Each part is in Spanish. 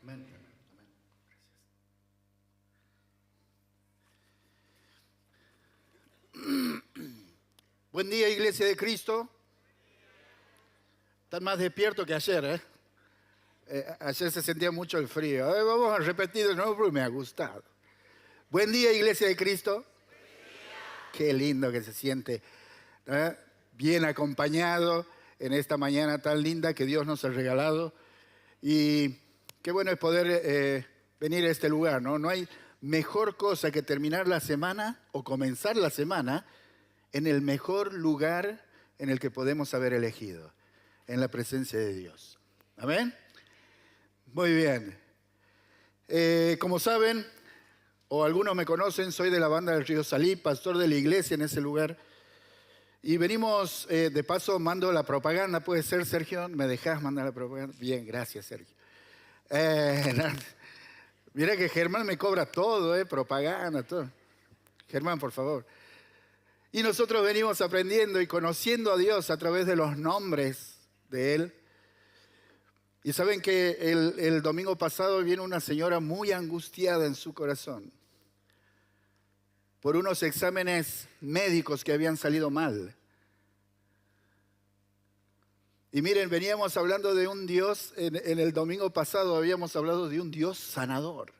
Amén. Amén. Gracias. Buen día, Iglesia de Cristo. Están más despiertos que ayer, ¿eh? Ayer se sentía mucho el frío. Vamos a repetir de nuevo porque me ha gustado. Buen día, Iglesia de Cristo. Qué lindo que se siente, ¿eh? Bien acompañado en esta mañana tan linda que Dios nos ha regalado. Y qué bueno es poder venir a este lugar, ¿no? No hay mejor cosa que terminar la semana o comenzar la semana en el mejor lugar en el que podemos haber elegido, en la presencia de Dios. ¿Amén? Muy bien. Como saben, o algunos me conocen, soy de la banda del Río Salí, pastor de la iglesia en ese lugar. Y venimos, de paso, mando la propaganda. ¿Puede ser, Sergio? ¿Me dejás mandar la propaganda? Bien, gracias, Sergio. Mira que Germán me cobra todo, propaganda, todo. Germán, por favor. Y nosotros venimos aprendiendo y conociendo a Dios a través de los nombres de Él. Y saben que el domingo pasado vino una señora muy angustiada en su corazón por unos exámenes médicos que habían salido mal. Y miren, veníamos hablando de un Dios, en el domingo pasado habíamos hablado de un Dios sanador.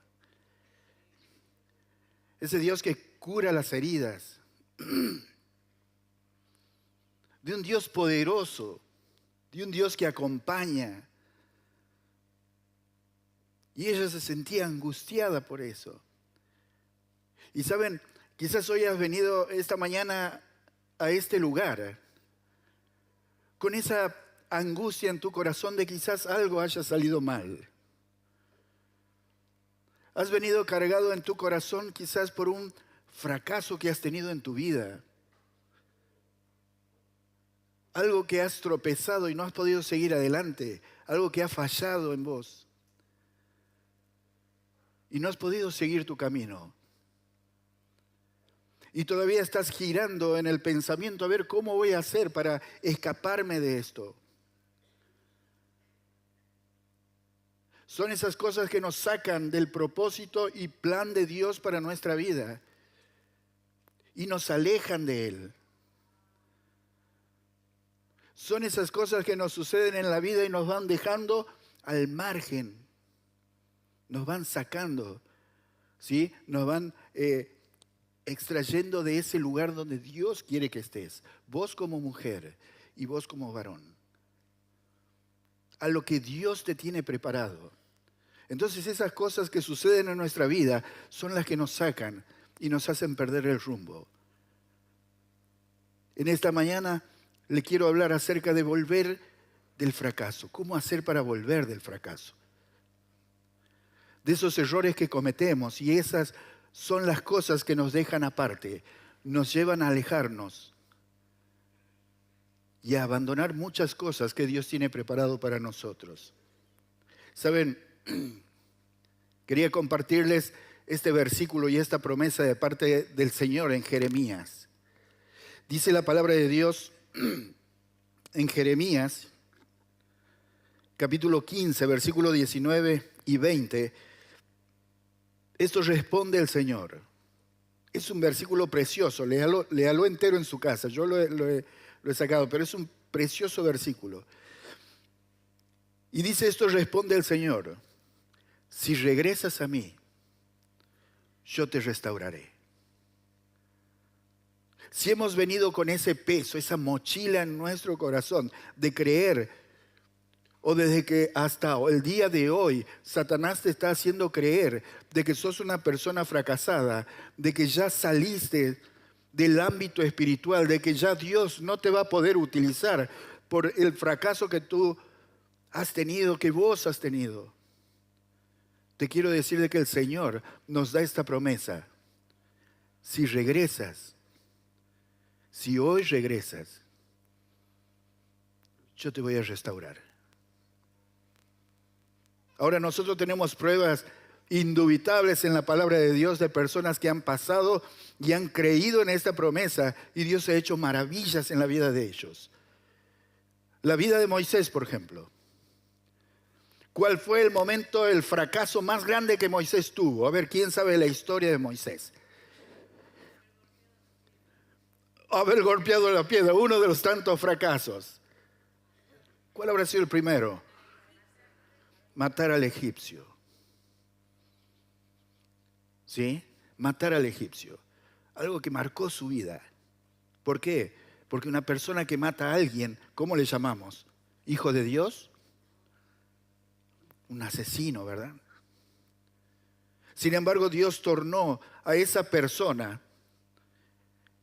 Ese Dios que cura las heridas. De un Dios poderoso, de un Dios que acompaña. Y ella se sentía angustiada por eso. Y saben, quizás hoy has venido esta mañana a este lugar con esa angustia en tu corazón de quizás algo haya salido mal. Has venido cargado en tu corazón quizás por un fracaso que has tenido en tu vida. Algo que has tropezado y no has podido seguir adelante. Algo que ha fallado en vos. Y no has podido seguir tu camino. Y todavía estás girando en el pensamiento a ver cómo voy a hacer para escaparme de esto. Son esas cosas que nos sacan del propósito y plan de Dios para nuestra vida. Y nos alejan de Él. Son esas cosas que nos suceden en la vida y nos van dejando al margen. Nos van sacando, ¿sí? Nos van extrayendo de ese lugar donde Dios quiere que estés. Vos como mujer y vos como varón. A lo que Dios te tiene preparado. Entonces esas cosas que suceden en nuestra vida son las que nos sacan y nos hacen perder el rumbo. En esta mañana le quiero hablar acerca de volver del fracaso. ¿Cómo hacer para volver del fracaso? De esos errores que cometemos, y esas son las cosas que nos dejan aparte, nos llevan a alejarnos y a abandonar muchas cosas que Dios tiene preparado para nosotros. Saben, quería compartirles este versículo y esta promesa de parte del Señor en Jeremías. Dice la palabra de Dios en Jeremías, capítulo 15, versículo 19 y 20. Esto responde el Señor. Es un versículo precioso, léalo entero en su casa. Yo lo he sacado, pero es un precioso versículo. Y dice, esto responde el Señor: si regresas a mí, yo te restauraré. Si hemos venido con ese peso, esa mochila en nuestro corazón de creer, o desde que hasta el día de hoy Satanás te está haciendo creer de que sos una persona fracasada, de que ya saliste del ámbito espiritual, de que ya Dios no te va a poder utilizar por el fracaso que tú has tenido, que vos has tenido. Te quiero decir de que el Señor nos da esta promesa. Si regresas, si hoy regresas, yo te voy a restaurar. Ahora nosotros tenemos pruebas indubitables en la palabra de Dios de personas que han pasado y han creído en esta promesa y Dios ha hecho maravillas en la vida de ellos. La vida de Moisés, por ejemplo. ¿Cuál fue el momento, el fracaso más grande que Moisés tuvo? A ver, ¿quién sabe la historia de Moisés? Haber golpeado la piedra, uno de los tantos fracasos. ¿Cuál habrá sido el primero? Matar al egipcio. ¿Sí? Matar al egipcio. Algo que marcó su vida. ¿Por qué? Porque una persona que mata a alguien, ¿cómo le llamamos? ¿Hijo de Dios? Un asesino, ¿verdad? Sin embargo, Dios tornó a esa persona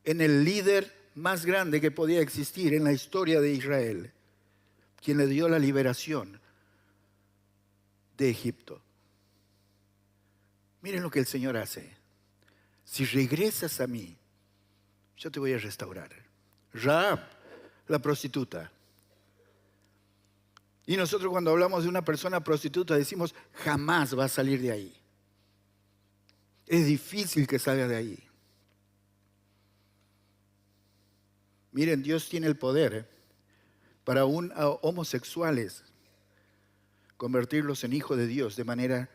en el líder más grande que podía existir en la historia de Israel, quien le dio la liberación de Egipto. Miren lo que el Señor hace. Si regresas a mí, yo te voy a restaurar. Rahab, la prostituta. Y nosotros cuando hablamos de una persona prostituta decimos, jamás va a salir de ahí. Es difícil que salga de ahí. Miren, Dios tiene el poder para aún a homosexuales convertirlos en hijos de Dios de manera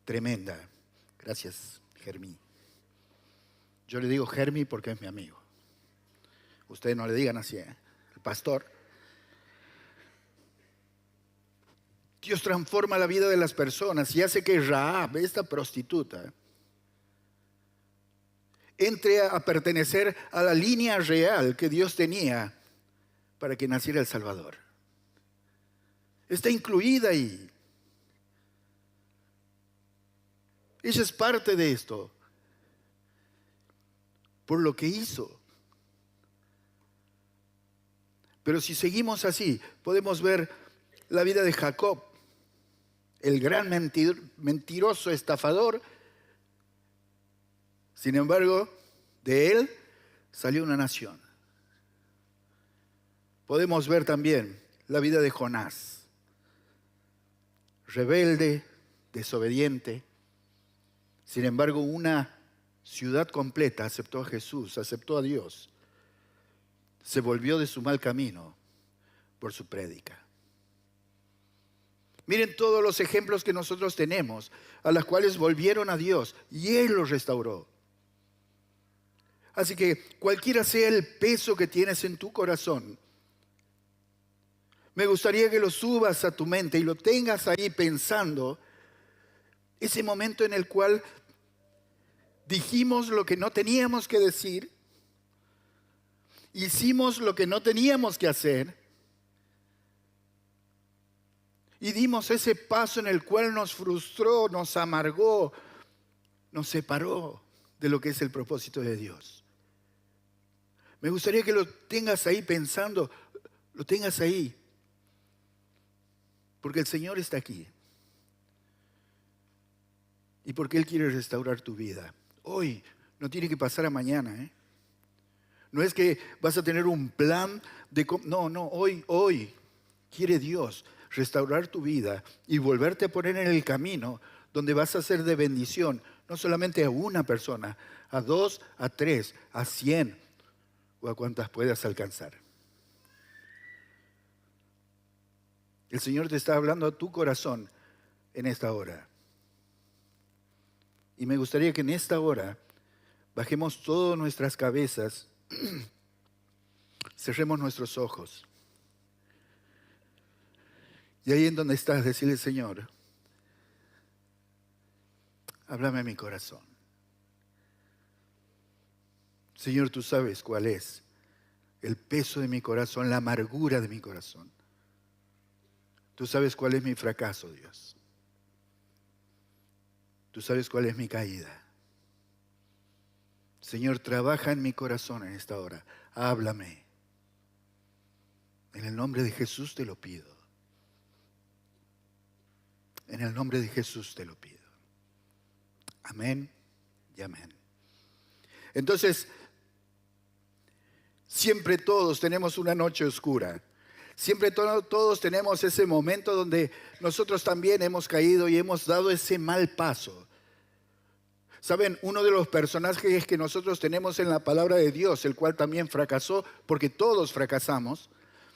tremenda. Gracias, Germí. Yo le digo Germí porque es mi amigo. Ustedes no le digan así, ¿eh? El pastor. Dios transforma la vida de las personas y hace que Rahab, esta prostituta, entre a pertenecer a la línea real que Dios tenía para que naciera el Salvador. Está incluida ahí. Ella es parte de esto por lo que hizo. Pero si seguimos así, podemos ver la vida de Jacob, el gran mentiroso estafador. Sin embargo, de él salió una nación. Podemos ver también la vida de Jonás, rebelde, desobediente. Sin embargo, una ciudad completa aceptó a Jesús, aceptó a Dios. Se volvió de su mal camino por su prédica. Miren todos los ejemplos que nosotros tenemos, a los cuales volvieron a Dios y Él los restauró. Así que cualquiera sea el peso que tienes en tu corazón, me gustaría que lo subas a tu mente y lo tengas ahí pensando ese momento en el cual dijimos lo que no teníamos que decir, hicimos lo que no teníamos que hacer y dimos ese paso en el cual nos frustró, nos amargó, nos separó de lo que es el propósito de Dios. Me gustaría que lo tengas ahí pensando, lo tengas ahí, porque el Señor está aquí y porque Él quiere restaurar tu vida. Hoy, no tiene que pasar a mañana, ¿eh? No es que vas a tener un plan de... No, hoy quiere Dios restaurar tu vida y volverte a poner en el camino donde vas a ser de bendición, no solamente a una persona, a 2, a 3, a 100 o a cuantas puedas alcanzar. El Señor te está hablando a tu corazón en esta hora. Y me gustaría que en esta hora bajemos todas nuestras cabezas, cerremos nuestros ojos. Y ahí en donde estás, decirle, Señor, háblame a mi corazón. Señor, tú sabes cuál es el peso de mi corazón, la amargura de mi corazón. Tú sabes cuál es mi fracaso, Dios. Tú sabes cuál es mi caída. Señor, trabaja en mi corazón en esta hora. Háblame. En el nombre de Jesús te lo pido. En el nombre de Jesús te lo pido. Amén y amén. Entonces, siempre todos tenemos una noche oscura. Siempre todos tenemos ese momento donde nosotros también hemos caído y hemos dado ese mal paso. Saben, uno de los personajes que nosotros tenemos en la palabra de Dios, el cual también fracasó, porque todos fracasamos,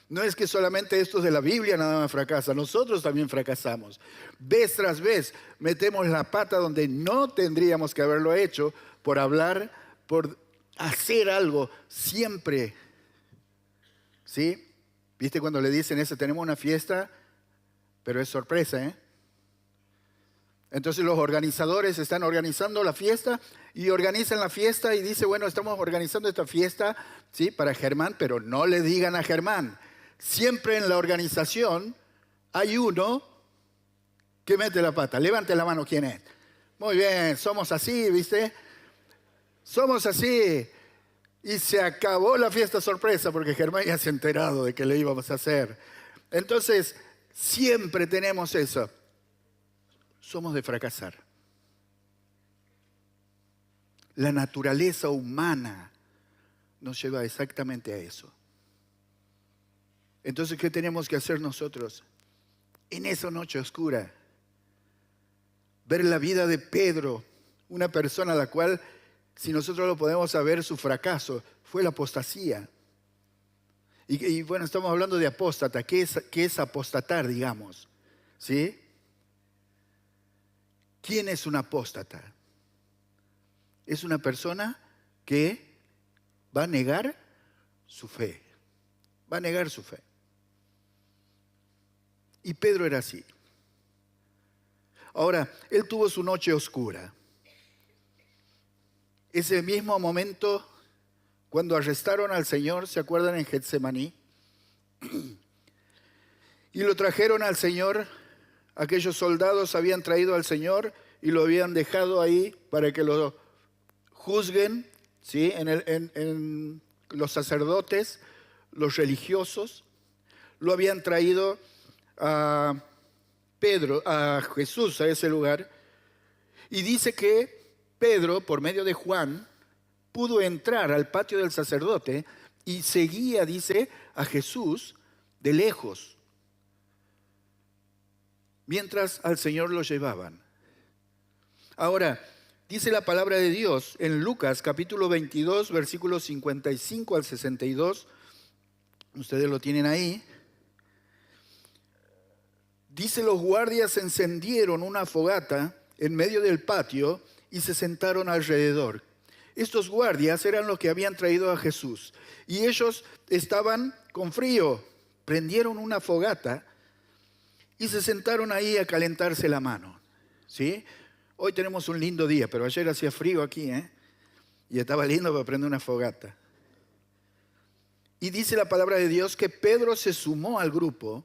No es que solamente estos de la Biblia nada más fracasan, nosotros también fracasamos. Vez tras vez metemos la pata donde no tendríamos que haberlo hecho por hablar, por hacer algo siempre. ¿Sí? ¿Viste cuando le dicen eso? Tenemos una fiesta, pero es sorpresa, ¿eh? Entonces los organizadores están organizando la fiesta y organizan la fiesta y dice, bueno, estamos organizando esta fiesta, ¿sí?, para Germán, pero no le digan a Germán. Siempre en la organización hay uno que mete la pata. Levante la mano, ¿quién es? Muy bien, somos así, ¿viste? Somos así. Y se acabó la fiesta sorpresa porque Germán ya se ha enterado de que le íbamos a hacer. Entonces, siempre tenemos eso. Somos de fracasar. La naturaleza humana nos lleva exactamente a eso. Entonces, ¿qué tenemos que hacer nosotros? En esa noche oscura, ver la vida de Pedro, una persona a la cual, si nosotros lo podemos saber, su fracaso fue la apostasía. Y bueno, estamos hablando de apóstata. ¿Qué es apostatar, digamos? ¿Sí? ¿Quién es un apóstata? Es una persona que va a negar su fe. Va a negar su fe. Y Pedro era así. Ahora, él tuvo su noche oscura. Ese mismo momento, cuando arrestaron al Señor, ¿se acuerdan? En Getsemaní. Y lo trajeron al Señor. Aquellos soldados habían traído al Señor y lo habían dejado ahí para que lo juzguen, ¿sí? En los sacerdotes, los religiosos. Lo habían traído a Jesús a ese lugar. Y dice que Pedro, por medio de Juan, pudo entrar al patio del sacerdote y seguía, dice, a Jesús de lejos, mientras al Señor lo llevaban. Ahora, dice la palabra de Dios en Lucas capítulo 22, versículos 55 al 62. Ustedes lo tienen ahí. Dice, los guardias encendieron una fogata en medio del patio y se sentaron alrededor. Estos guardias eran los que habían traído a Jesús. Y ellos estaban con frío. Prendieron una fogata y se sentaron ahí a calentarse la mano. ¿Sí? Hoy tenemos un lindo día, pero ayer hacía frío aquí, ¿eh? Y estaba lindo para prender una fogata. Y dice la palabra de Dios que Pedro se sumó al grupo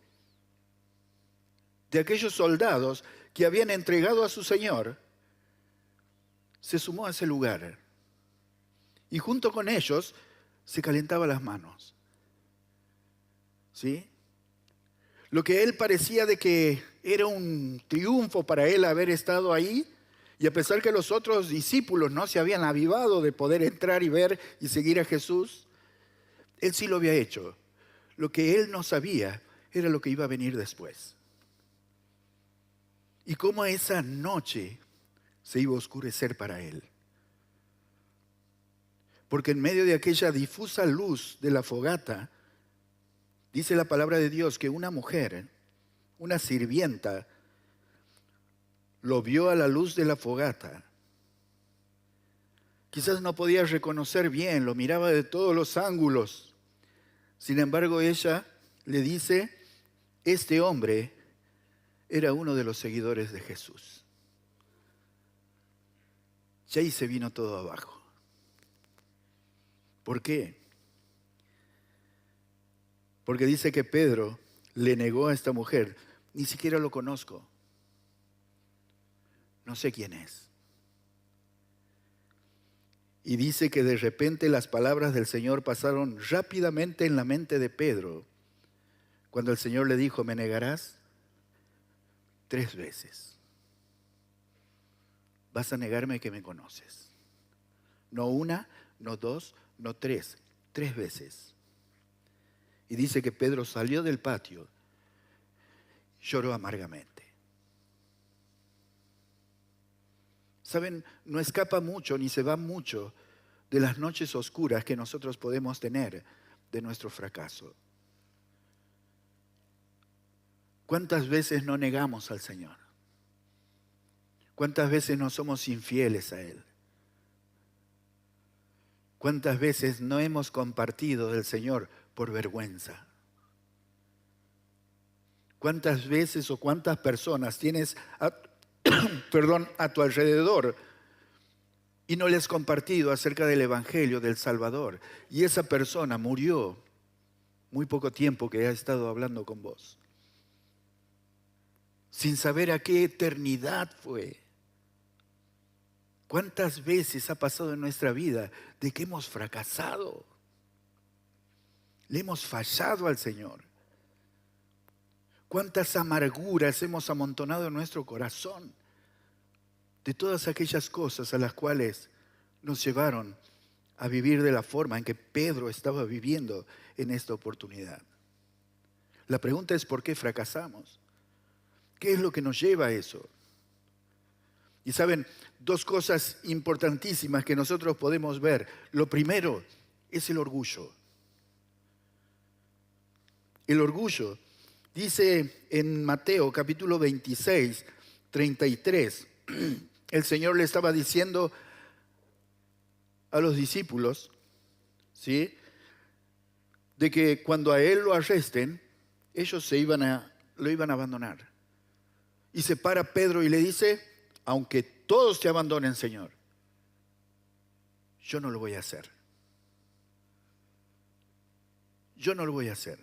de aquellos soldados que habían entregado a su Señor. Se sumó a ese lugar. Y junto con ellos se calentaba las manos. ¿Sí? Lo que él parecía de que era un triunfo para él haber estado ahí, y a pesar que los otros discípulos no se habían avivado de poder entrar y ver y seguir a Jesús, él sí lo había hecho. Lo que él no sabía era lo que iba a venir después. Y cómo esa noche se iba a oscurecer para él. Porque en medio de aquella difusa luz de la fogata, dice la palabra de Dios que una mujer, una sirvienta, lo vio a la luz de la fogata. Quizás no podía reconocer bien, lo miraba de todos los ángulos. Sin embargo, ella le dice, este hombre era uno de los seguidores de Jesús. Y ahí se vino todo abajo. ¿Por qué? Porque dice que Pedro le negó a esta mujer. Ni siquiera lo conozco. No sé quién es. Y dice que de repente las palabras del Señor pasaron rápidamente en la mente de Pedro. Cuando el Señor le dijo, ¿me negarás? 3 veces. Vas a negarme que me conoces. No 1, no 2, no 3. 3 veces. Y dice que Pedro salió del patio, lloró amargamente. Saben, no escapa mucho ni se va mucho de las noches oscuras que nosotros podemos tener de nuestro fracaso. ¿Cuántas veces no negamos al Señor? ¿Cuántas veces no somos infieles a Él? ¿Cuántas veces no hemos compartido del Señor por vergüenza? ¿Cuántas veces o cuántas personas tienes a tu alrededor y no les has compartido acerca del Evangelio del Salvador? Y esa persona murió muy poco tiempo que ha estado hablando con vos, sin saber a qué eternidad fue. ¿Cuántas veces ha pasado en nuestra vida de que hemos fracasado? Le hemos fallado al Señor. ¿Cuántas amarguras hemos amontonado en nuestro corazón de todas aquellas cosas a las cuales nos llevaron a vivir de la forma en que Pedro estaba viviendo en esta oportunidad? La pregunta es: ¿por qué fracasamos? ¿Qué es lo que nos lleva a eso? Y saben, dos cosas importantísimas que nosotros podemos ver. Lo primero es el orgullo. El orgullo. Dice en Mateo capítulo 26, 33, el Señor le estaba diciendo a los discípulos, ¿sí?, de que cuando a Él lo arresten, ellos lo iban a abandonar. Y se para Pedro y le dice: aunque todos te abandonen, Señor, yo no lo voy a hacer. Yo no lo voy a hacer.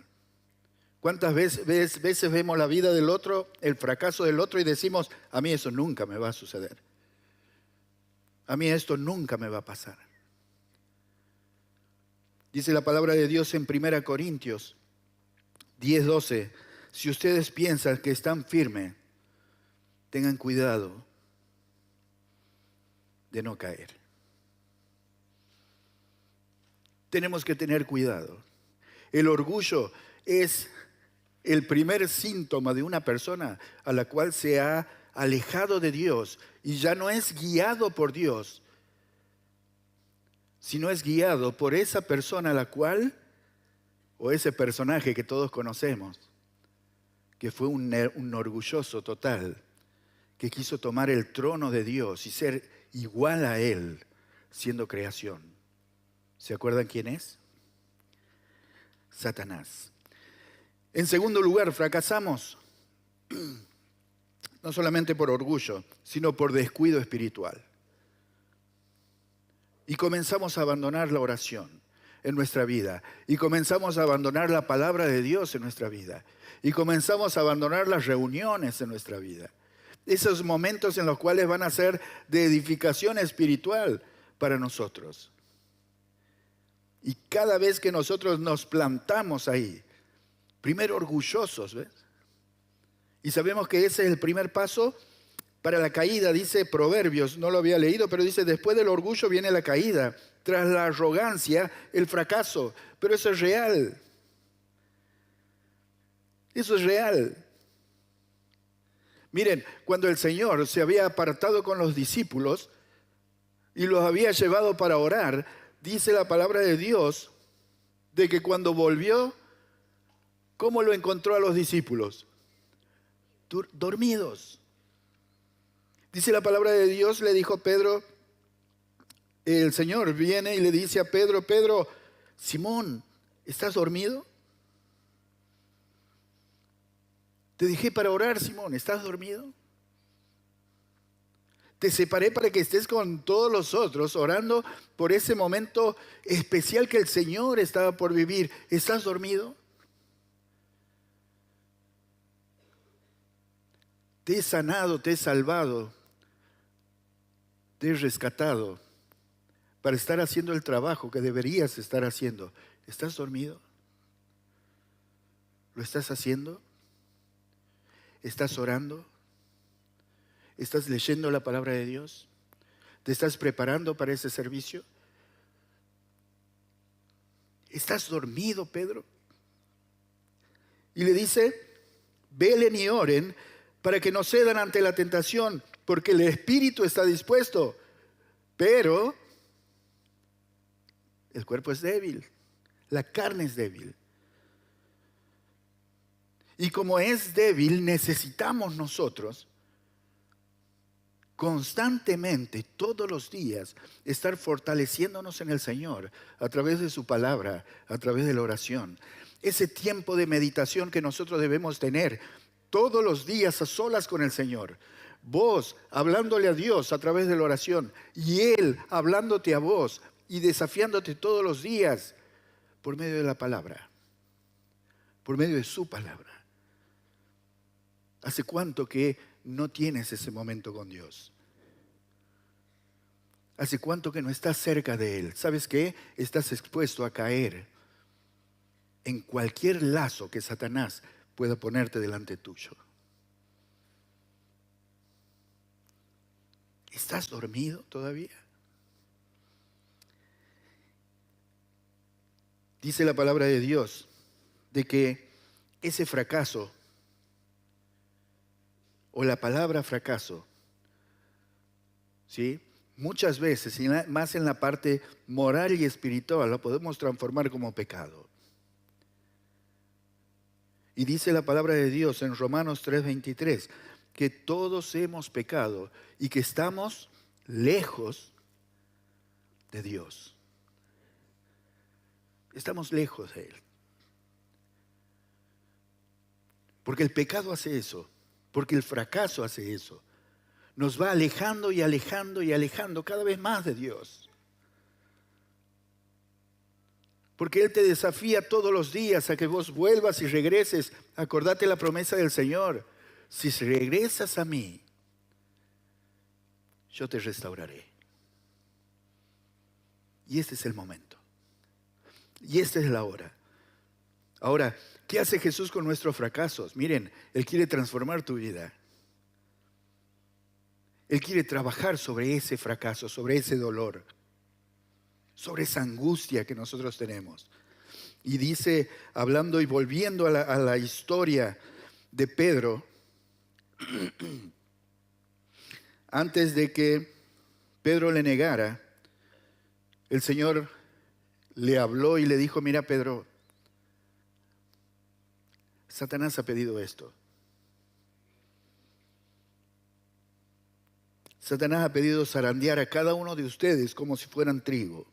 ¿Cuántas veces vemos la vida del otro, el fracaso del otro, y decimos: a mí eso nunca me va a suceder? A mí esto nunca me va a pasar. Dice la palabra de Dios en 1 Corintios 10:12: si ustedes piensan que están firmes, tengan cuidado de no caer. Tenemos que tener cuidado. El orgullo es el primer síntoma de una persona a la cual se ha alejado de Dios y ya no es guiado por Dios, sino es guiado por esa persona a la cual, o ese personaje que todos conocemos, que fue un orgulloso total, que quiso tomar el trono de Dios y ser igual a Él, siendo creación. ¿Se acuerdan quién es? Satanás. En segundo lugar, fracasamos no solamente por orgullo, sino por descuido espiritual. Y comenzamos a abandonar la oración en nuestra vida. Y comenzamos a abandonar la palabra de Dios en nuestra vida. Y comenzamos a abandonar las reuniones en nuestra vida. Esos momentos en los cuales van a ser de edificación espiritual para nosotros. Y cada vez que nosotros nos plantamos ahí, primero orgullosos, ¿ves? Y sabemos que ese es el primer paso para la caída. Dice Proverbios, no lo había leído, pero dice: después del orgullo viene la caída, tras la arrogancia el fracaso. Pero eso es real. Eso es real. Miren, cuando el Señor se había apartado con los discípulos y los había llevado para orar, dice la palabra de Dios de que cuando volvió, ¿cómo lo encontró a los discípulos? Dormidos. Dice la palabra de Dios, le dijo Pedro, el Señor viene y le dice a Pedro: Pedro, Simón, ¿estás dormido? Te dejé para orar, Simón, ¿estás dormido? Te separé para que estés con todos los otros orando por ese momento especial que el Señor estaba por vivir. ¿Estás dormido? Te he sanado, te he salvado, te he rescatado para estar haciendo el trabajo que deberías estar haciendo. ¿Estás dormido? ¿Lo estás haciendo? ¿Estás orando? ¿Estás leyendo la palabra de Dios? ¿Te estás preparando para ese servicio? ¿Estás dormido, Pedro? Y le dice: velen y oren para que no cedan ante la tentación, porque el espíritu está dispuesto, pero el cuerpo es débil, la carne es débil. Y como es débil, necesitamos nosotros constantemente, todos los días, estar fortaleciéndonos en el Señor a través de su palabra, a través de la oración. Ese tiempo de meditación que nosotros debemos tener todos los días a solas con el Señor. Vos hablándole a Dios a través de la oración y Él hablándote a vos y desafiándote todos los días por medio de la palabra, por medio de su palabra. ¿Hace cuánto que no tienes ese momento con Dios? ¿Hace cuánto que no estás cerca de Él? ¿Sabes qué? Estás expuesto a caer en cualquier lazo que Satanás pueda ponerte delante tuyo. ¿Estás dormido todavía? Dice la palabra de Dios de que ese fracaso o la palabra fracaso, ¿sí? Muchas veces, y más en la parte moral y espiritual, la podemos transformar como pecado. Y dice la palabra de Dios en Romanos 3:23, que todos hemos pecado y que estamos lejos de Dios. Estamos lejos de Él. Porque el pecado hace eso. Porque el fracaso hace eso. Nos va alejando y alejando y alejando cada vez más de Dios. Porque Él te desafía todos los días a que vos vuelvas y regreses. Acordate la promesa del Señor. Si regresas a mí, yo te restauraré. Y este es el momento. Y esta es la hora. Ahora, ¿qué hace Jesús con nuestros fracasos? Miren, Él quiere transformar tu vida. Él quiere trabajar sobre ese fracaso, sobre ese dolor, sobre esa angustia que nosotros tenemos. Y dice, hablando y volviendo a la historia de Pedro, antes de que Pedro le negara, el Señor le habló y le dijo, mira Pedro, Satanás ha pedido esto. Satanás ha pedido zarandear a cada uno de ustedes como si fueran trigo.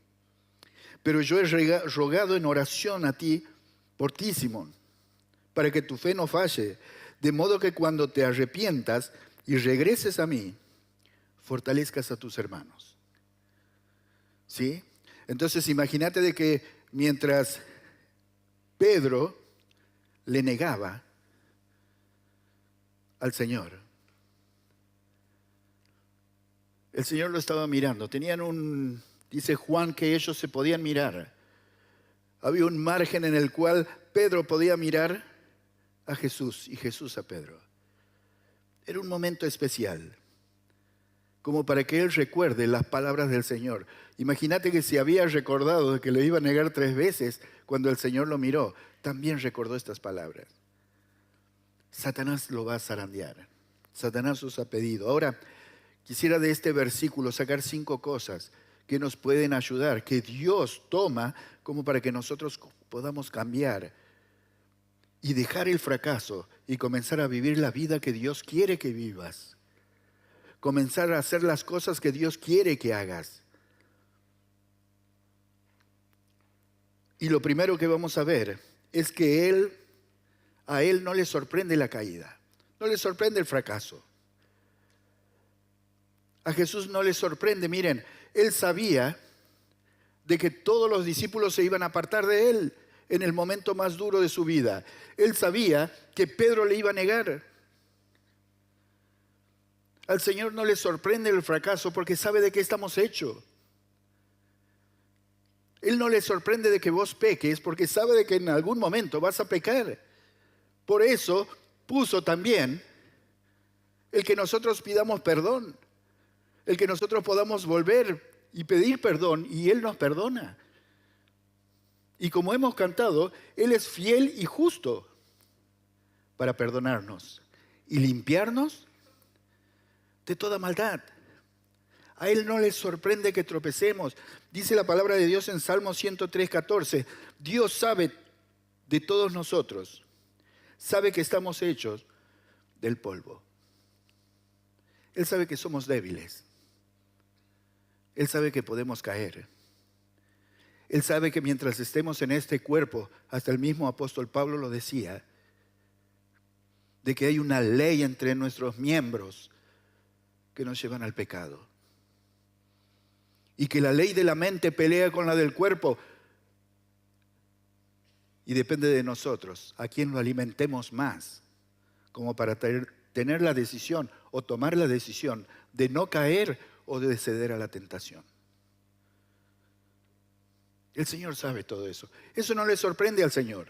Pero yo he rogado en oración a ti, por ti, Simón, para que tu fe no falle, de modo que cuando te arrepientas y regreses a mí, fortalezcas a tus hermanos. ¿Sí? Entonces imagínate de que mientras Pedro le negaba al Señor, el Señor lo estaba mirando. Tenían dice Juan que ellos se podían mirar. Había un margen en el cual Pedro podía mirar a Jesús y Jesús a Pedro. Era un momento especial, como para que él recuerde las palabras del Señor. Imagínate que si había recordado de que lo iba a negar 3 veces, cuando el Señor lo miró, también recordó estas palabras. Satanás lo va a zarandear. Satanás os ha pedido. Ahora, quisiera de este versículo sacar 5 cosas que nos pueden ayudar, que Dios toma como para que nosotros podamos cambiar y dejar el fracaso y comenzar a vivir la vida que Dios quiere que vivas. Comenzar a hacer las cosas que Dios quiere que hagas. Y lo primero que vamos a ver es que a Él no le sorprende la caída, no le sorprende el fracaso. A Jesús no le sorprende, miren, Él sabía de que todos los discípulos se iban a apartar de Él en el momento más duro de su vida. Él sabía que Pedro le iba a negar. Al Señor no le sorprende el fracaso porque sabe de qué estamos hechos. Él no le sorprende de que vos peques porque sabe de que en algún momento vas a pecar. Por eso puso también el que nosotros pidamos perdón, el que nosotros podamos volver y pedir perdón y Él nos perdona. Y como hemos cantado, Él es fiel y justo para perdonarnos y limpiarnos de toda maldad. A Él no le sorprende que tropecemos. Dice la palabra de Dios en Salmo 103:14. Dios sabe de todos nosotros. sabe que estamos hechos del polvo. Él sabe que somos débiles. Él sabe que podemos caer. Él sabe que mientras estemos en este cuerpo, hasta el mismo apóstol Pablo lo decía, de que hay una ley entre nuestros miembros que nos llevan al pecado. Y que la ley de la mente pelea con la del cuerpo. Y depende de nosotros, a quién lo alimentemos más, como para tener la decisión o tomar la decisión de no caer o de ceder a la tentación. El Señor sabe todo eso. Eso no le sorprende al Señor.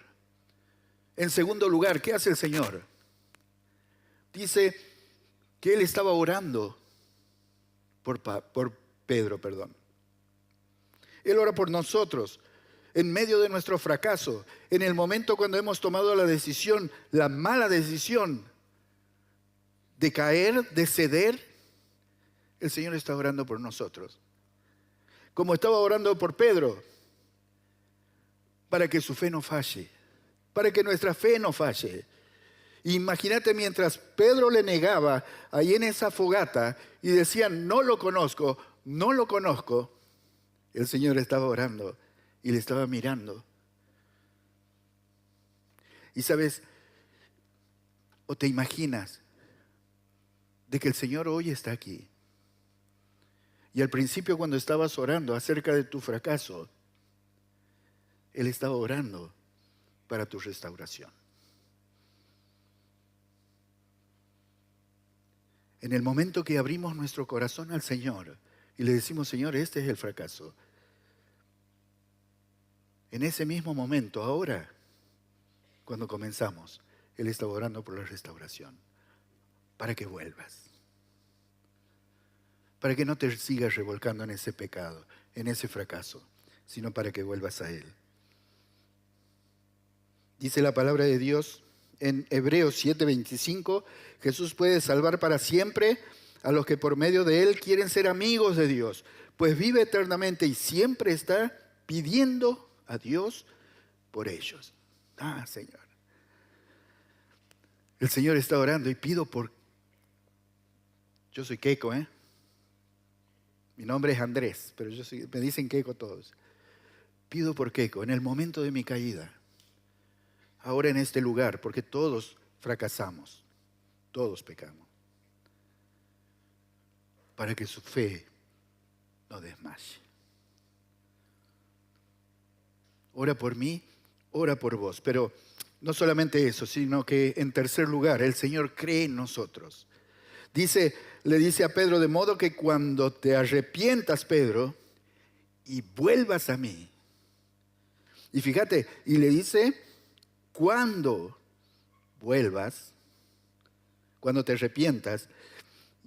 En segundo lugar, ¿qué hace el Señor? Dice que Él estaba orando por Pedro. Él ora por nosotros en medio de nuestro fracaso, en el momento cuando hemos tomado la decisión, la mala decisión de caer, de ceder. El Señor está orando por nosotros. Como estaba orando por Pedro, para que su fe no falle, para que nuestra fe no falle. Imagínate mientras Pedro le negaba ahí en esa fogata y decían, no lo conozco, el Señor estaba orando y le estaba mirando. Y sabes, o te imaginas de que el Señor hoy está aquí. Y al principio cuando estabas orando acerca de tu fracaso, Él estaba orando para tu restauración. En el momento que abrimos nuestro corazón al Señor y le decimos, Señor, este es el fracaso. En ese mismo momento, ahora, cuando comenzamos, Él estaba orando por la restauración. Para que vuelvas. Para que no te sigas revolcando en ese pecado, en ese fracaso, sino para que vuelvas a Él. Dice la palabra de Dios en Hebreos 7:25, Jesús puede salvar para siempre a los que por medio de Él quieren ser amigos de Dios, pues vive eternamente y siempre está pidiendo a Dios por ellos. Señor. El Señor está orando y pido por... Yo soy Keiko, Mi nombre es Andrés, pero me dicen Keiko todos. Pido por Keiko en el momento de mi caída. Ahora en este lugar, porque todos fracasamos, todos pecamos, para que su fe no desmaye. Ora por mí, ora por vos, pero no solamente eso, sino que en tercer lugar, el Señor cree en nosotros. Le dice a Pedro, de modo que cuando te arrepientas, Pedro, y vuelvas a mí. Y fíjate, y le dice... Cuando vuelvas, cuando te arrepientas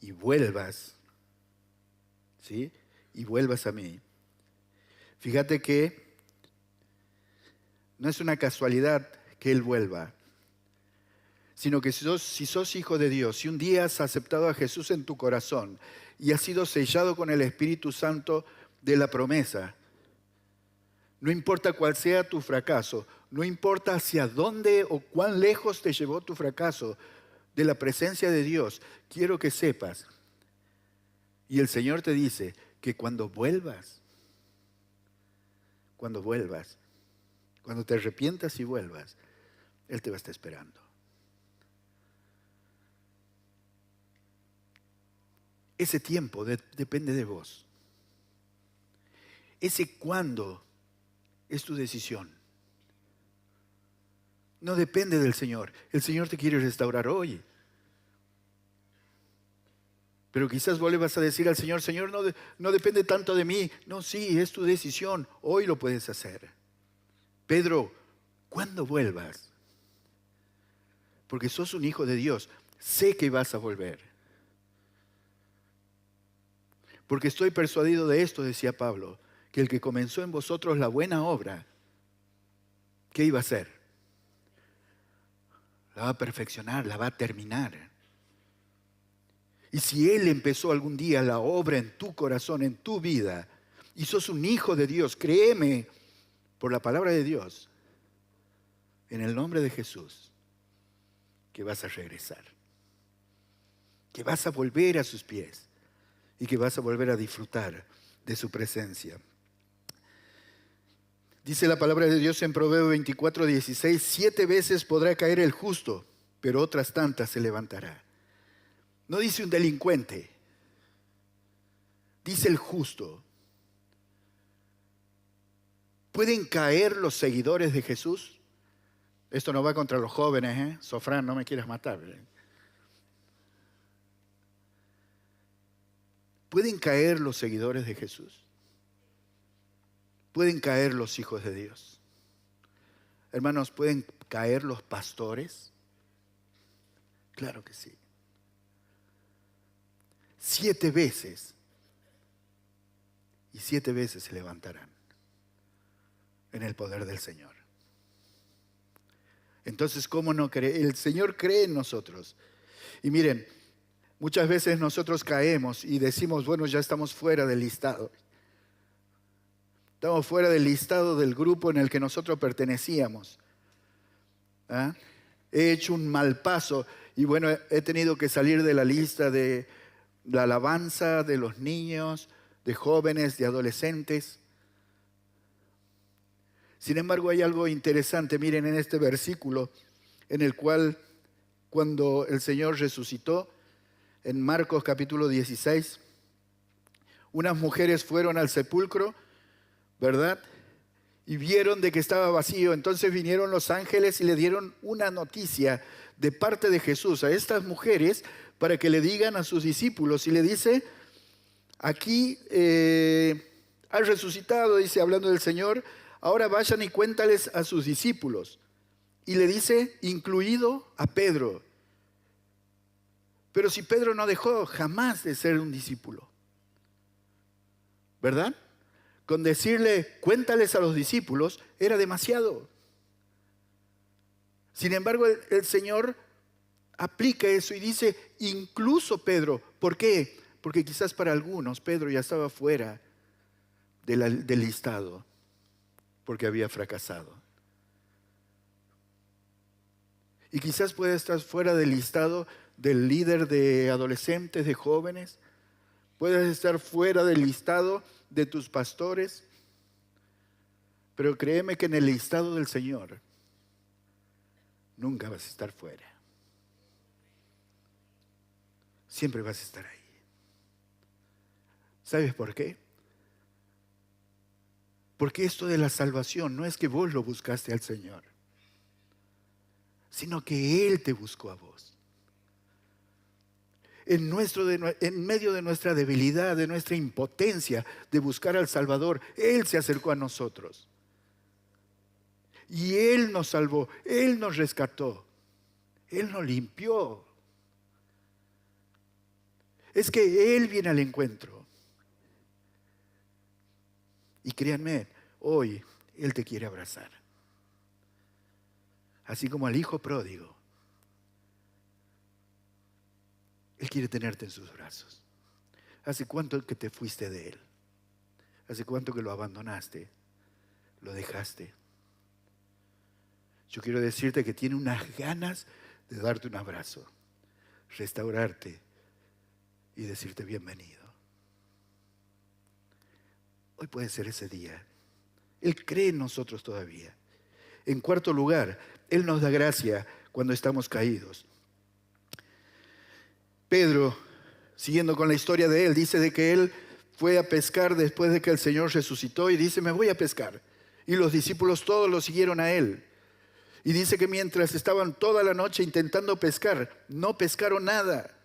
y vuelvas, ¿sí? Y vuelvas a mí. Fíjate que no es una casualidad que Él vuelva, sino que si sos hijo de Dios, si un día has aceptado a Jesús en tu corazón y has sido sellado con el Espíritu Santo de la promesa, no importa cuál sea tu fracaso, no importa hacia dónde o cuán lejos te llevó tu fracaso de la presencia de Dios, quiero que sepas. Y el Señor te dice que cuando vuelvas, cuando te arrepientas y vuelvas, Él te va a estar esperando. Ese tiempo depende de vos. Ese cuándo es tu decisión. No depende del Señor. El Señor te quiere restaurar hoy. Pero quizás vos le vas a decir al Señor, Señor, no depende tanto de mí. No, sí, es tu decisión. Hoy lo puedes hacer. Pedro, cuando vuelvas, porque sos un hijo de Dios, sé que vas a volver. Porque estoy persuadido de esto, decía Pablo, que el que comenzó en vosotros la buena obra, ¿qué iba a hacer? La va a perfeccionar, la va a terminar. Y si Él empezó algún día la obra en tu corazón, en tu vida, y sos un hijo de Dios, créeme por la palabra de Dios, en el nombre de Jesús, que vas a regresar, que vas a volver a sus pies y que vas a volver a disfrutar de su presencia. Dice la palabra de Dios en Proverbios 24:16, 7 veces podrá caer el justo, pero otras tantas se levantará. No dice un delincuente, dice el justo. ¿Pueden caer los seguidores de Jesús? Esto no va contra los jóvenes, ¿eh? Sofrán, no me quieras matar. ¿Pueden caer los seguidores de Jesús? ¿Pueden caer los hijos de Dios? Hermanos, ¿pueden caer los pastores? Claro que sí. 7 veces. Y 7 veces se levantarán en el poder del Señor. Entonces, ¿cómo no creer? El Señor cree en nosotros. Y miren, muchas veces nosotros caemos y decimos, bueno, ya estamos fuera del listado. Estamos fuera del listado del grupo en el que nosotros pertenecíamos. ¿Ah? He hecho un mal paso y bueno, he tenido que salir de la lista de la alabanza de los niños, de jóvenes, de adolescentes. Sin embargo, hay algo interesante, miren en este versículo, en el cual cuando el Señor resucitó, en Marcos capítulo 16, unas mujeres fueron al sepulcro, ¿verdad? Y vieron de que estaba vacío. Entonces vinieron los ángeles y le dieron una noticia de parte de Jesús a estas mujeres para que le digan a sus discípulos. Y le dice, aquí ha resucitado, dice, hablando del Señor, ahora vayan y cuéntales a sus discípulos. Y le dice, incluido a Pedro. Pero si Pedro no dejó jamás de ser un discípulo, ¿verdad? Con decirle, cuéntales a los discípulos, era demasiado. Sin embargo, el Señor aplica eso y dice, incluso Pedro. ¿Por qué? Porque quizás para algunos Pedro ya estaba fuera del listado, porque había fracasado. Y quizás puede estar fuera del listado del líder de adolescentes, de jóvenes. Puedes estar fuera del listado de tus pastores. Pero créeme que en el listado del Señor nunca vas a estar fuera. Siempre vas a estar ahí. ¿Sabes por qué? Porque esto de la salvación no es que vos lo buscaste al Señor, sino que Él te buscó a vos. En medio de nuestra debilidad, de nuestra impotencia de buscar al Salvador, Él se acercó a nosotros. Y Él nos salvó, Él nos rescató, Él nos limpió. Es que Él viene al encuentro. Y créanme, hoy Él te quiere abrazar. Así como al hijo pródigo. Él quiere tenerte en sus brazos. ¿Hace cuánto que te fuiste de Él? ¿Hace cuánto que lo abandonaste? ¿Lo dejaste? Yo quiero decirte que tiene unas ganas de darte un abrazo, restaurarte y decirte bienvenido. Hoy puede ser ese día. Él cree en nosotros todavía. En cuarto lugar, Él nos da gracia cuando estamos caídos. Pedro, siguiendo con la historia de él, dice de que él fue a pescar después de que el Señor resucitó y dice, me voy a pescar. Y los discípulos todos lo siguieron a él. Y dice que mientras estaban toda la noche intentando pescar, no pescaron nada.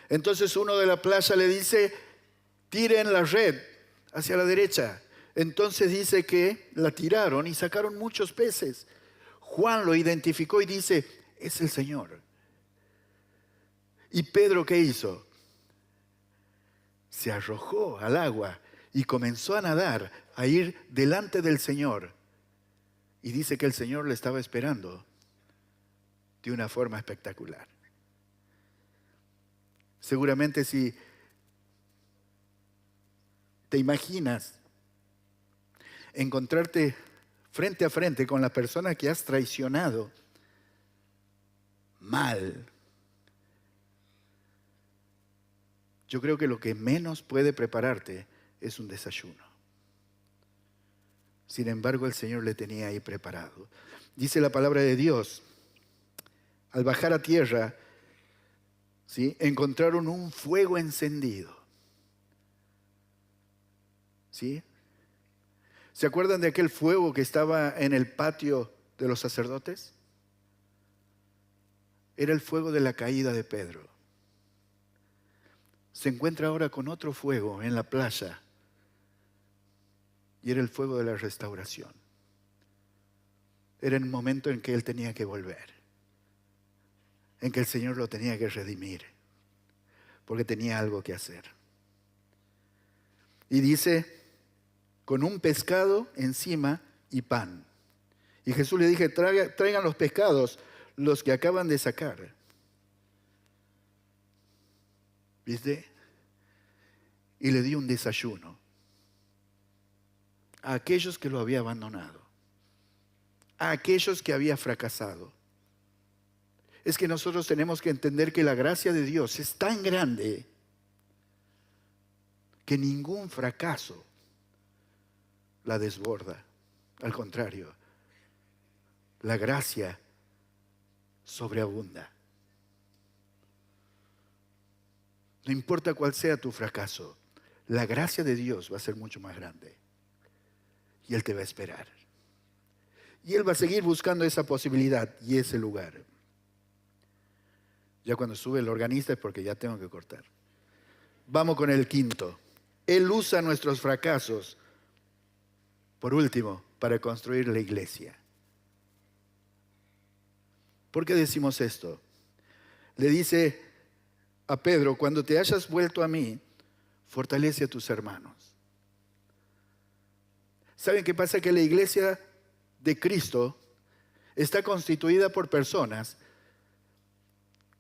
Entonces uno de la playa le dice, tiren la red hacia la derecha. Entonces dice que la tiraron y sacaron muchos peces. Juan lo identificó y dice, es el Señor. ¿Y Pedro qué hizo? Se arrojó al agua y comenzó a nadar, a ir delante del Señor. Y dice que el Señor le estaba esperando de una forma espectacular. Seguramente si te imaginas encontrarte frente a frente con la persona que has traicionado mal. Yo creo que lo que menos puede prepararte es un desayuno. Sin embargo, el Señor le tenía ahí preparado. Dice la palabra de Dios, al bajar a tierra, ¿sí?, encontraron un fuego encendido. ¿Sí? ¿Se acuerdan de aquel fuego que estaba en el patio de los sacerdotes? Era el fuego de la caída de Pedro. Se encuentra ahora con otro fuego en la playa. Y era el fuego de la restauración. Era el momento en que él tenía que volver. En que el Señor lo tenía que redimir. Porque tenía algo que hacer. Y dice, con un pescado encima y pan. Y Jesús le dije, traigan los pescados, los que acaban de sacar. ¿Viste? Y le di un desayuno a aquellos que lo había abandonado, a aquellos que había fracasado. Es que nosotros tenemos que entender que la gracia de Dios es tan grande que ningún fracaso la desborda. Al contrario, la gracia sobreabunda. No importa cuál sea tu fracaso, la gracia de Dios va a ser mucho más grande. Y Él te va a esperar. Y Él va a seguir buscando esa posibilidad y ese lugar. Ya cuando sube el organista es porque ya tengo que cortar. Vamos con el quinto. Él usa nuestros fracasos, por último, para construir la iglesia. ¿Por qué decimos esto? Le dice a Pedro, cuando te hayas vuelto a mí, fortalece a tus hermanos. ¿Saben qué pasa? Que la iglesia de Cristo está constituida por personas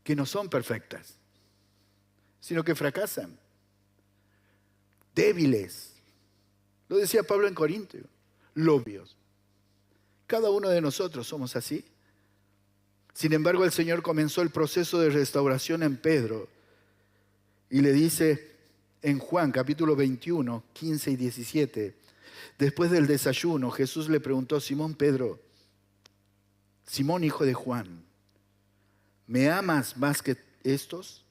que no son perfectas, sino que fracasan, débiles. Lo decía Pablo en Corintios, lobios. Cada uno de nosotros somos así. Sin embargo, el Señor comenzó el proceso de restauración en Pedro y le dice en Juan capítulo 21, 15 y 17, después del desayuno, Jesús le preguntó a Simón Pedro, Simón hijo de Juan, ¿me amas más que estos?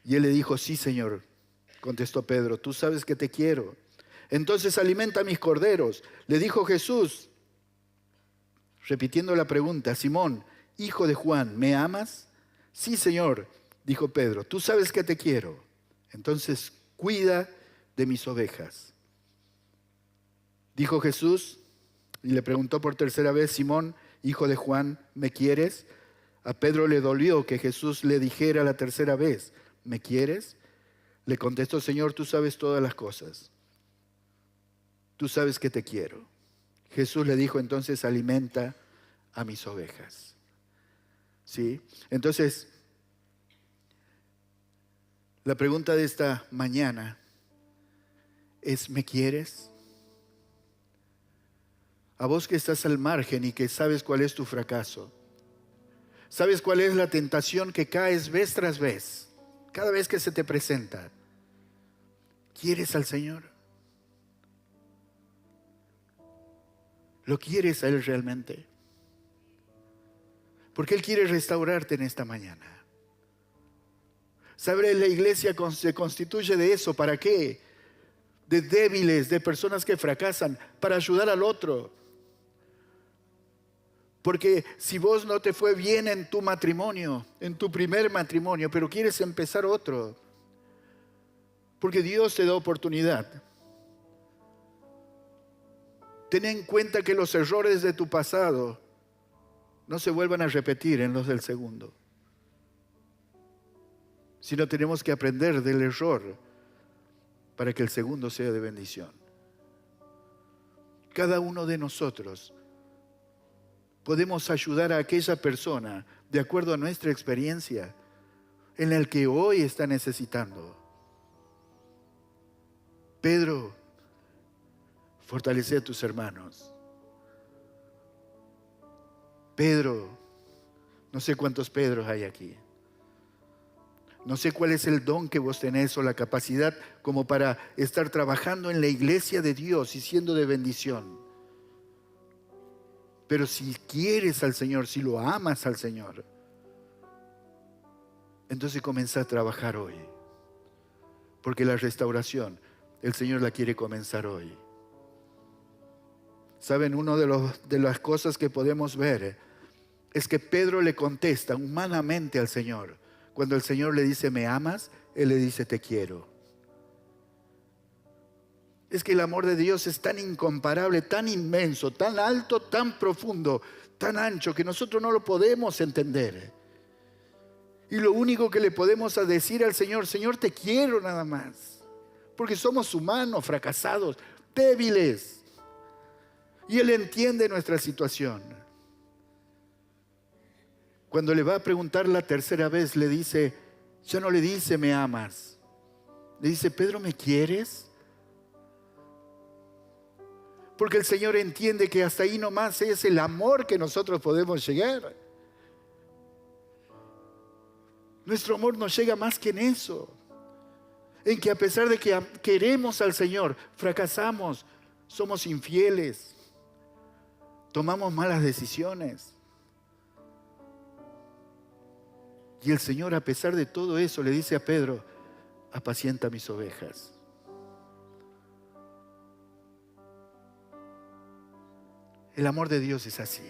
Y él le dijo, sí, Señor, contestó Pedro, tú sabes que te quiero. Entonces alimenta mis corderos. Le dijo Jesús, repitiendo la pregunta, Simón, hijo de Juan, ¿me amas? Sí, Señor, dijo Pedro, tú sabes que te quiero. Entonces cuida de mis ovejas. Dijo Jesús y le preguntó por tercera vez, Simón, hijo de Juan, ¿me quieres? A Pedro le dolió que Jesús le dijera la tercera vez, ¿me quieres? Le contestó, Señor, tú sabes todas las cosas. Tú sabes que te quiero. Jesús le dijo, entonces alimenta a mis ovejas. ¿Sí? Entonces, la pregunta de esta mañana es, ¿me quieres? A vos que estás al margen y que sabes cuál es tu fracaso, sabes cuál es la tentación que caes vez tras vez, cada vez que se te presenta. ¿Quieres al Señor? ¿Lo quieres a Él realmente? Porque Él quiere restaurarte en esta mañana. ¿Sabes? La iglesia se constituye de eso. ¿Para qué? De débiles, de personas que fracasan, para ayudar al otro. Porque si vos no te fue bien en tu matrimonio, en tu primer matrimonio, pero quieres empezar otro, porque Dios te da oportunidad. Ten en cuenta que los errores de tu pasado no se vuelvan a repetir en los del segundo. Sino tenemos que aprender del error para que el segundo sea de bendición. Cada uno de nosotros podemos ayudar a aquella persona de acuerdo a nuestra experiencia en la que hoy está necesitando. Pedro, fortalece a tus hermanos. Pedro, No sé cuántos Pedros hay aquí. No sé cuál es el don que vos tenés o la capacidad como para estar trabajando en la iglesia de Dios y siendo de bendición. Pero si quieres al Señor, si lo amas al Señor, entonces comenzá a trabajar hoy. Porque la restauración, el Señor la quiere comenzar hoy. ¿Saben? Una de las cosas que podemos ver es que Pedro le contesta humanamente al Señor. Cuando el Señor le dice, ¿me amas? Él le dice, te quiero. Es que el amor de Dios es tan incomparable, tan inmenso, tan alto, tan profundo, tan ancho, que nosotros no lo podemos entender. Y lo único que le podemos decir al Señor, Señor, te quiero nada más. Porque somos humanos, fracasados, débiles. Y Él entiende nuestra situación. Cuando le va a preguntar la tercera vez, le dice, ya no le dice, ¿me amas? Le dice, Pedro, ¿me quieres? Porque el Señor entiende que hasta ahí nomás es el amor que nosotros podemos llegar. Nuestro amor no llega más que en eso. En que a pesar de que queremos al Señor, fracasamos, somos infieles, tomamos malas decisiones. Y el Señor, a pesar de todo eso, le dice a Pedro, apacienta mis ovejas. El amor de Dios es así.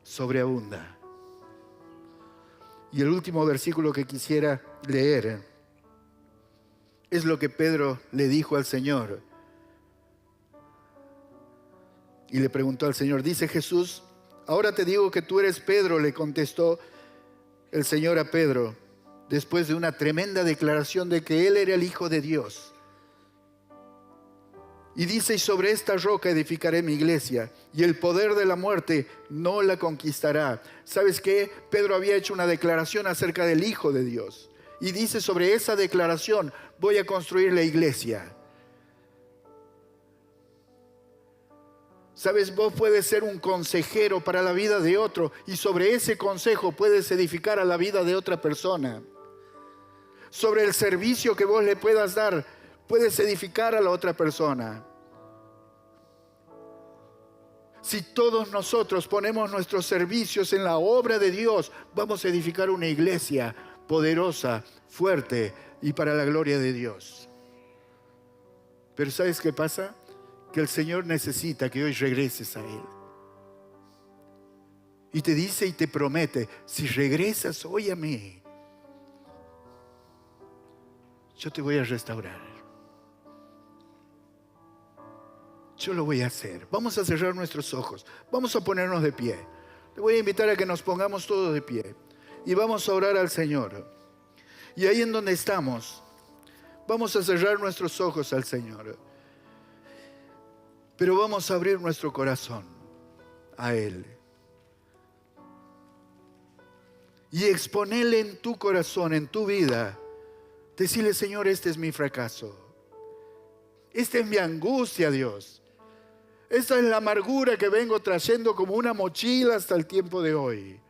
Sobreabunda. Y el último versículo que quisiera leer es lo que Pedro le dijo al Señor. Y le preguntó al Señor, dice Jesús, ahora te digo que tú eres Pedro, le contestó el Señor a Pedro, después de una tremenda declaración de que Él era el Hijo de Dios. Y dice, y sobre esta roca edificaré mi iglesia, y el poder de la muerte no la conquistará. ¿Sabes qué? Pedro había hecho una declaración acerca del Hijo de Dios. Y dice, sobre esa declaración voy a construir la iglesia. ¿Sabes? Vos puedes ser un consejero para la vida de otro, y sobre ese consejo puedes edificar a la vida de otra persona. Sobre el servicio que vos le puedas dar, puedes edificar a la otra persona. Si todos nosotros ponemos nuestros servicios en la obra de Dios, vamos a edificar una iglesia poderosa, fuerte y para la gloria de Dios. Pero ¿sabes qué pasa? Que el Señor necesita que hoy regreses a Él. Y te dice y te promete, si regresas hoy a mí, yo te voy a restaurar. Yo lo voy a hacer. Vamos a cerrar nuestros ojos. Vamos a ponernos de pie. Te voy a invitar a que nos pongamos todos de pie. Y vamos a orar al Señor. Y ahí en donde estamos, vamos a cerrar nuestros ojos al Señor. Pero vamos a abrir nuestro corazón a Él. Y exponerle en tu corazón, en tu vida. Decirle, Señor, este es mi fracaso. Esta es mi angustia, Dios. Esta es la amargura que vengo trayendo como una mochila hasta el tiempo de hoy.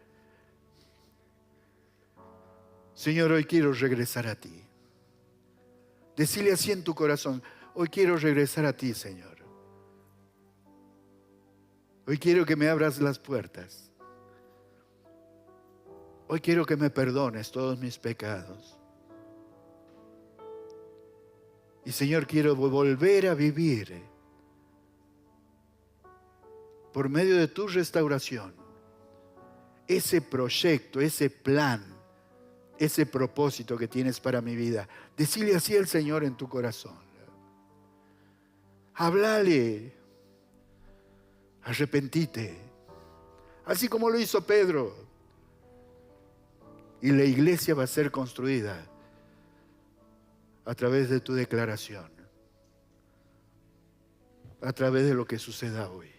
Señor, hoy quiero regresar a ti. Decile así en tu corazón, hoy quiero regresar a ti, Señor. Hoy quiero que me abras las puertas. Hoy quiero que me perdones todos mis pecados. Y Señor, quiero volver a vivir por medio de tu restauración, ese proyecto, ese plan, ese propósito que tienes para mi vida. Decile así al Señor en tu corazón. Háblale. Arrepentite. Así como lo hizo Pedro. Y la iglesia va a ser construida a través de tu declaración. A través de lo que suceda hoy.